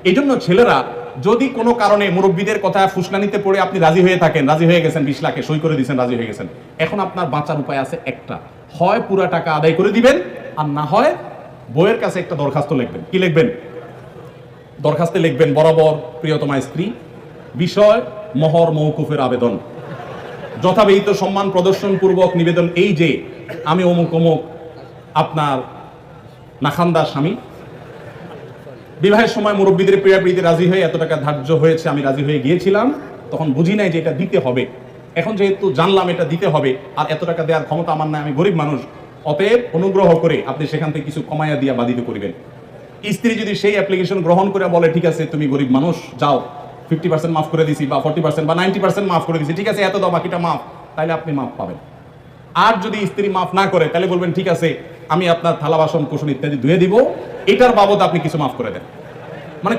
এই জন্য ছেলেরা যদি কোনো কারণে মুরব্বীদের কথা ফুসলানিতে পড়ে আপনি রাজি হয়ে থাকেন, রাজি হয়ে গেছেন 20 লাখে সই করে দিয়েছেন, রাজি হয়ে গেছেন, এখন আপনার বাঁচার উপায় আছে একটা, হয় পুরা টাকা আদায় করে দিবেন, আর না হয় বইয়ের কাছে একটা দরখাস্ত লিখবেন। কি লিখবেন? দরখাস্তে লিখবেন, বরাবর প্রিয়তমা স্ত্রী, বিষয় মোহর মওকুফের আবেদন, যথাবিহিত সম্মান প্রদর্শন পূর্বক নিবেদন এই যে আমি অমুক অমুক আপনার নাখান্দার স্বামী, বিবাহের সময় মুরব্বীদের প্রিয়াপ্রীতি রাজি হয়ে এত টাকা ধার্য হয়েছে, আমি রাজি হয়ে গিয়েছিলাম, তখন বুঝি নাই যে এটা দিতে হবে, এখন যেহেতু জানলাম এটা দিতে হবে আর এত টাকা দেওয়ার ক্ষমতা আমার নাই, আমি গরিব মানুষ, অতএব অনুগ্রহ করে আপনি সেখান থেকে কিছু কমাইয়া দিয়া বাধিত করিবেন। স্ত্রী যদি সেই অ্যাপ্লিকেশন গ্রহণ করে বলে ঠিক আছে তুমি গরিব মানুষ, যাও 50% মাফ করে দিছি বা 40% বা 90% মাফ করে দিছি, ঠিক আছে এত দাও বাকিটা মাফ, তাহলে আপনি মাফ পাবেন। আর যদি স্ত্রী মাফ না করে তাহলে বলবেন ঠিক আছে আমি আপনার থালা বাসন কুসন ইত্যাদি ধুয়ে দিব, এটার বাবদ আপনি কিছু মাফ করে দেন। মানে